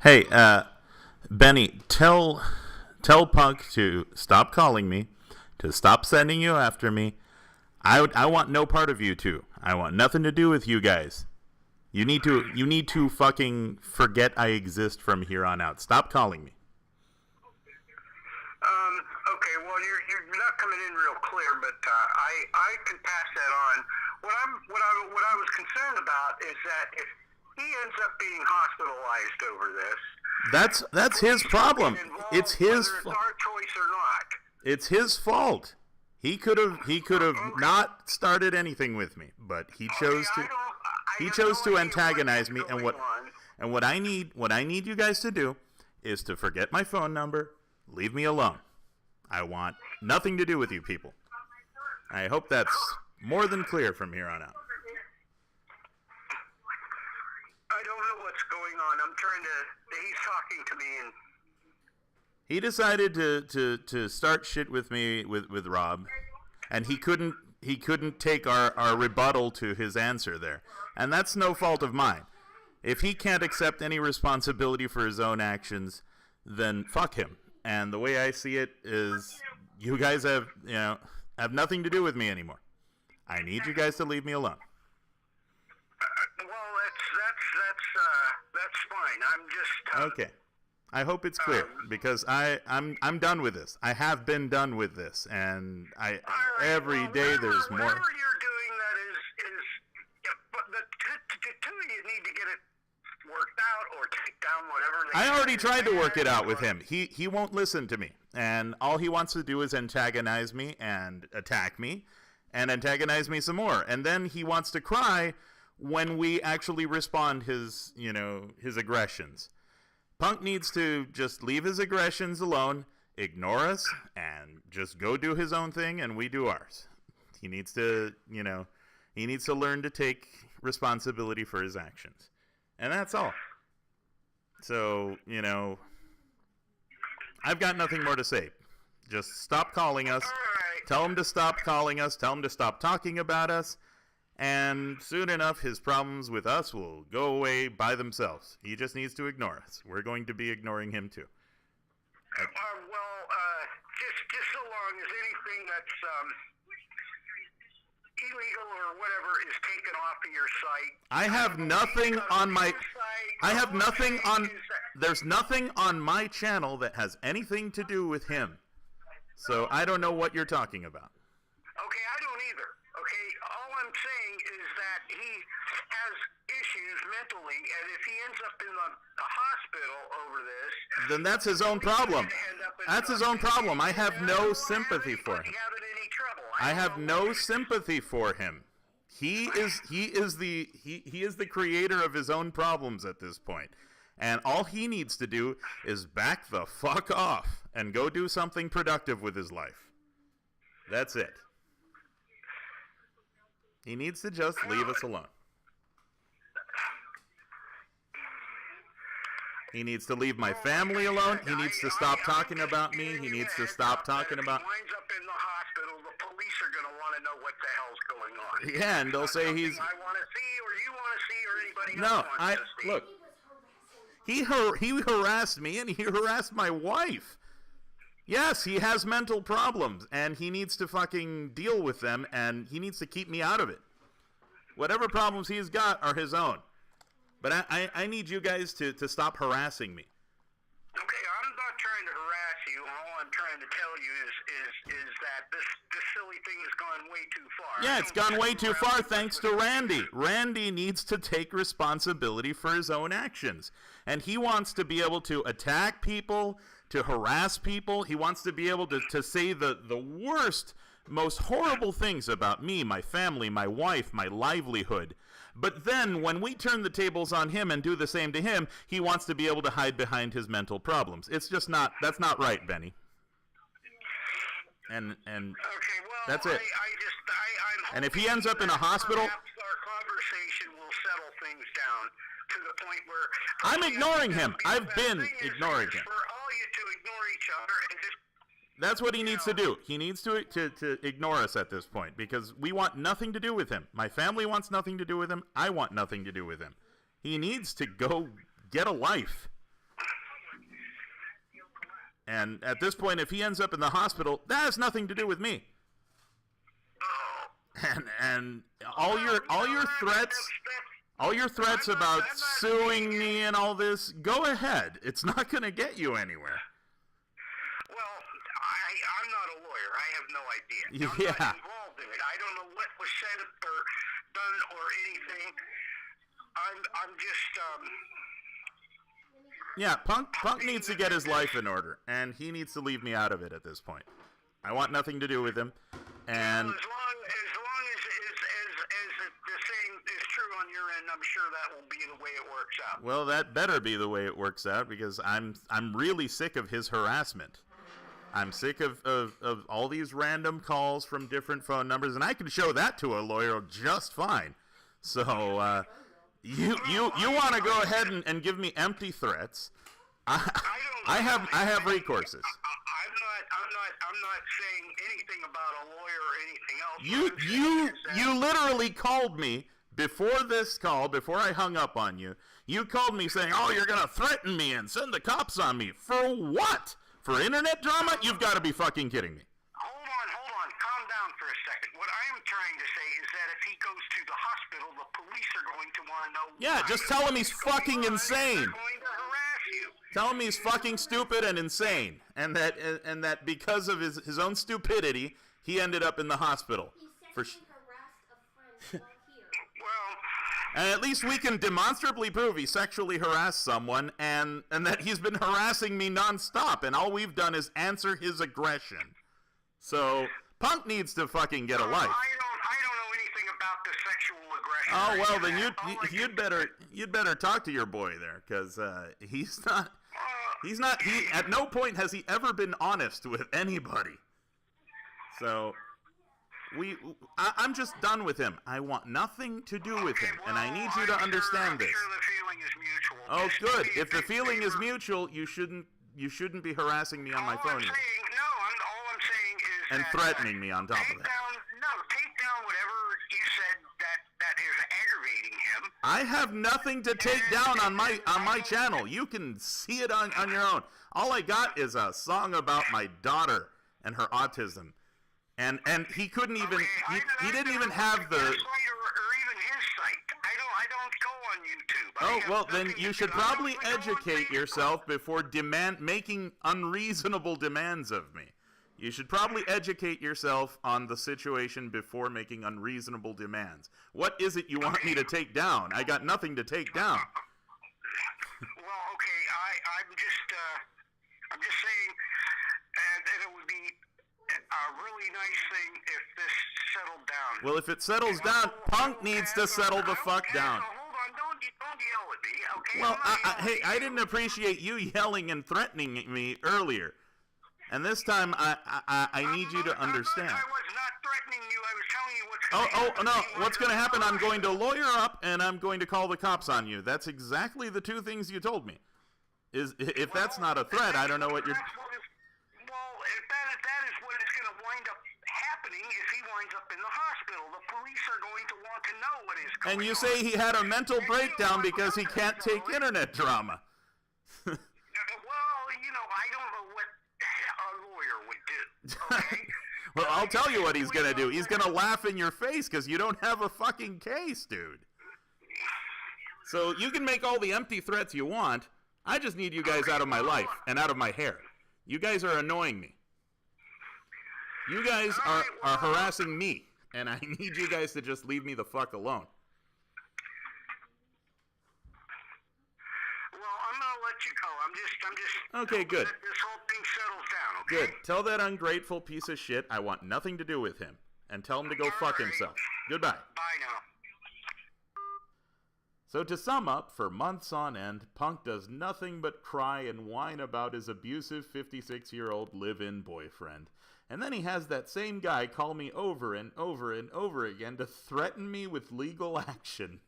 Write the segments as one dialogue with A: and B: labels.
A: Hey, Benny, tell Punk to stop calling me, to stop sending you after me. I want no part of you two. I want nothing to do with you guys. You need to fucking forget I exist from here on out. Stop calling me.
B: Okay, well, you're not coming in real clear, but I can pass that on. What I was concerned about is that if he ends up being hospitalized over this,
A: That's his problem. It's his
B: whether it's our choice or not.
A: It's his fault. He could have
B: Okay.
A: not started anything with me, but he chose
B: Okay,
A: to.
B: I
A: He
B: have
A: chose
B: no
A: to
B: idea
A: antagonize me,
B: what's
A: and
B: going on.
A: what I need you guys to do is to forget my phone number, leave me alone. I want nothing to do with you people. I hope that's more than clear from here on out.
B: I don't know what's going on. I'm trying to. He's talking to me, and
A: He decided to start shit with me with Rob, and he couldn't take our rebuttal to his answer there, and that's no fault of mine. If he can't accept any responsibility for his own actions, then fuck him. And the way I see it is, you guys have nothing to do with me anymore. I need you guys to leave me alone.
B: well, that's fine. I'm just
A: Okay. I hope it's clear because I'm done with this. I have been done with this, and
B: All right,
A: every
B: well,
A: day there's more.
B: Whatever you're doing, that is yeah, but the two of you need to get it worked out or take down whatever.
A: I already tried to work it out with him. He won't listen to me, and all he wants to do is antagonize me and attack me, and antagonize me some more, and then he wants to cry when we actually respond his aggressions. Punk needs to just leave his aggressions alone, ignore us, and just go do his own thing, and we do ours. He needs to learn to take responsibility for his actions. And that's all. So, I've got nothing more to say. Just stop calling us.
B: All right.
A: Tell him to stop calling us. Tell him to stop talking about us. And soon enough, his problems with us will go away by themselves. He just needs to ignore us. We're going to be ignoring him too.
B: Just so long as anything that's illegal or whatever is taken off of your site.
A: I have nothing on my. I have nothing on. There's nothing on my channel that has anything to do with him. So I don't know what you're talking about.
B: Okay, I don't either. Okay, all I'm saying is that he has issues mentally, and if he ends up in the hospital over this,
A: Then that's his own problem. That's his own problem. I have no sympathy for him. I have no sympathy for him. He is the creator of his own problems at this point. And all he needs to do is back the fuck off and go do something productive with his life. That's it. He needs to just leave us alone. He needs to leave my family alone. He needs to stop talking about me. He needs to stop talking about...
B: If he winds up in the hospital, the police are going to want to know what the hell's going on.
A: Yeah, and they'll say he's...
B: I want to see, or you want to see, or anybody
A: No,
B: else wants to see.
A: look. He harassed me, and he harassed my wife. Yes, he has mental problems, and he needs to fucking deal with them, and he needs to keep me out of it. Whatever problems he's got are his own. But I need you guys to stop harassing me.
B: Okay, I'm not trying to harass you. All I'm trying to tell you is that this silly thing has gone way too far.
A: Yeah, it's gone way too far thanks to Randy. Randy needs to take responsibility for his own actions. And he wants to be able to attack people, to harass people. He wants to be able to say the worst, most horrible things about me, my family, my wife, my livelihood. But then, when we turn the tables on him and do the same to him, he wants to be able to hide behind his mental problems. It's just not, that's not right, Benny. And
B: Okay, well,
A: that's it.
B: I'm
A: And if he ends up in a hospital...
B: perhaps our conversation will settle things down to the point where...
A: I'm ignoring him. I've
B: The
A: been
B: thing is
A: ignoring him.
B: for all you to ignore each other and just...
A: That's what he needs to do. He needs to ignore us at this point because we want nothing to do with him. My family wants nothing to do with him. I want nothing to do with him. He needs to go get a life. And at this point, if he ends up in the hospital, that has nothing to do with me. And all your threats about suing me and all this, go ahead. It's not going to get you anywhere.
B: Well, I'm not a lawyer. I have no idea. I'm not involved in it. I don't know what was said or done or anything. I'm just
A: Yeah, Punk needs to get his life in order, and he needs to leave me out of it at this point. I want nothing to do with him, and
B: well, as long as the saying is true on your end, I'm sure that will be the way it works out.
A: Well, that better be the way it works out, because I'm really sick of his harassment. I'm sick of all these random calls from different phone numbers, and I can show that to a lawyer just fine. So, you want to go ahead and give me empty threats? I have recourses.
B: I'm not saying anything about a lawyer or anything else.
A: You literally called me before this call, before I hung up on you. You called me saying, "Oh, you're gonna threaten me and send the cops on me for what? For internet drama? You've got to be fucking kidding me."
B: Hold on. Calm down for a second. What I am trying to say is that if he goes to the hospital, the police are going to want to know.
A: Yeah, just tell him he's fucking insane.
B: They're going to harass you.
A: Tell him he's fucking stupid and insane, and that because of his own stupidity, he ended up in the hospital.
C: He sexually harassed a friend while here.
B: Well,
A: And at least we can demonstrably prove he sexually harassed someone, and that he's been harassing me nonstop, and all we've done is answer his aggression. So Punk needs to fucking get a life.
B: I don't know anything about the sexual aggression.
A: Oh well, then you'd better talk to your boy there, because he's not. He at no point has he ever been honest with anybody. So I'm just done with him. I want nothing to do with him, and I need you to understand this.
B: I'm sure the feeling is mutual.
A: Oh,
B: Just
A: good.
B: do me a
A: If the
B: big
A: feeling is
B: favor.
A: mutual, you shouldn't be harassing me on my
B: All
A: phone
B: I'm
A: either.
B: saying, all I'm saying is
A: And
B: that,
A: threatening me on top of that.
B: Take down whatever you said that is aggravating him.
A: I have nothing to take down on my channel. You can see it on your own. All I got is a song about my daughter and her autism. And he couldn't even he didn't even have the
B: Or even his site. I don't go on YouTube. I
A: Oh,
B: have
A: well, then
B: nothing
A: you
B: to
A: should
B: do. I don't
A: probably
B: even go on
A: educate
B: Facebook.
A: yourself before making unreasonable demands of me. You should probably educate yourself on the situation before making unreasonable demands. What is it you want me to take down? I got nothing to take down.
B: Well, okay, I'm just saying that it would be a really nice thing if this settled down.
A: Well, if it settles down, Punk needs to settle the fuck down.
B: Hold on, don't yell at me, okay?
A: Well,
B: I'm not
A: hey,
B: yelling
A: I
B: at
A: didn't
B: you.
A: appreciate you yelling and threatening me earlier. And this time, I need you to understand.
B: I was not threatening you. I was telling you what's going to
A: Oh,
B: happen.
A: no, what's going to happen, I'm going to lawyer up, and I'm going to call the cops on you. That's exactly the two things you told me. If that's not a threat, I don't know what you're...
B: Well, if that is what is going to wind up happening if he winds up in the hospital. The police are going to want to know what is going on.
A: And you say he had a mental breakdown because he can't take internet drama.
B: Well, I don't know what a lawyer would do, okay?
A: Well, I'll tell you what he's going to do. He's going to laugh in your face because you don't have a fucking case, dude. So you can make all the empty threats you want. I just need you guys out of my life and out of my hair. You guys are annoying me. You guys are harassing me, and I need you guys to just leave me the fuck alone.
B: Well, I'm going to let you go. I'm just
A: Okay, good.
B: That this whole thing settles down, okay?
A: Good. Tell that ungrateful piece of shit I want nothing to do with him, and tell him to go fuck himself. Goodbye.
B: Bye now.
A: So to sum up, for months on end, Punk does nothing but cry and whine about his abusive 56-year-old live-in boyfriend. And then he has that same guy call me over and over and over again to threaten me with legal action.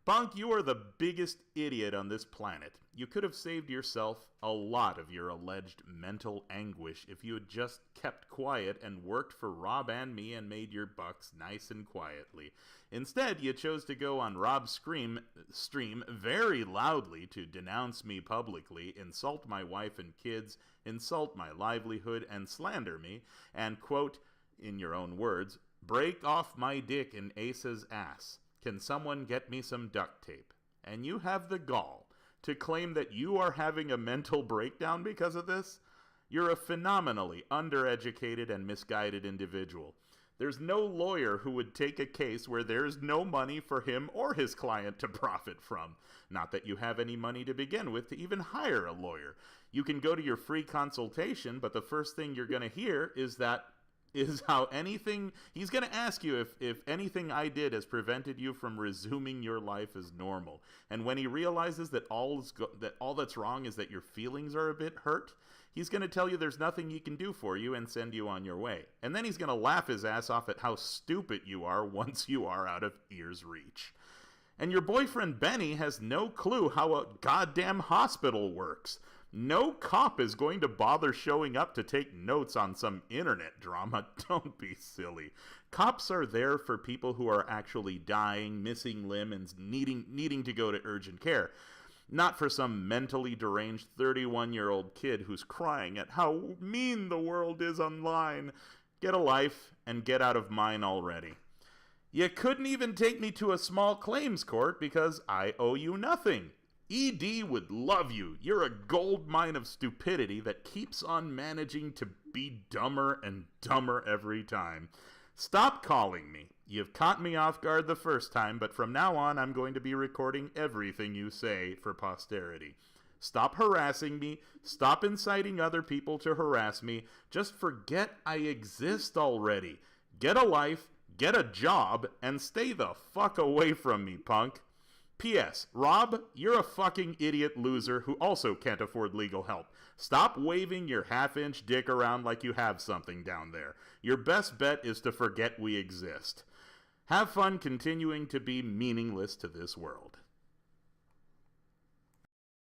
A: Punk, you are the biggest idiot on this planet. You could have saved yourself a lot of your alleged mental anguish if you had just kept quiet and worked for Rob and me and made your bucks nice and quietly. Instead, you chose to go on Rob's stream very loudly to denounce me publicly, insult my wife and kids, insult my livelihood, and slander me, and, quote, in your own words, break off my dick in Ace's ass. Can someone get me some duct tape? And you have the gall to claim that you are having a mental breakdown because of this? You're a phenomenally undereducated and misguided individual. There's no lawyer who would take a case where there's no money for him or his client to profit from. Not that you have any money to begin with to even hire a lawyer. You can go to your free consultation, but the first thing you're going to hear is how anything, he's going to ask you if anything I did has prevented you from resuming your life as normal. And when he realizes that all that's wrong is that your feelings are a bit hurt, he's going to tell you there's nothing he can do for you and send you on your way. And then he's going to laugh his ass off at how stupid you are once you are out of ear's reach. And your boyfriend Benny has no clue how a goddamn hospital works. No cop is going to bother showing up to take notes on some internet drama. Don't be silly. Cops are there for people who are actually dying, missing limbs, and needing to go to urgent care. Not for some mentally deranged 31-year-old kid who's crying at how mean the world is online. Get a life and get out of mine already. You couldn't even take me to a small claims court because I owe you nothing. ED would love you. You're a gold mine of stupidity that keeps on managing to be dumber and dumber every time. Stop calling me. You've caught me off guard the first time, but from now on I'm going to be recording everything you say for posterity. Stop harassing me. Stop inciting other people to harass me. Just forget I exist already. Get a life, get a job, and stay the fuck away from me, punk. P.S. Rob, you're a fucking idiot loser who also can't afford legal help. Stop waving your half-inch dick around like you have something down there. Your best bet is to forget we exist. Have fun continuing to be meaningless to this world.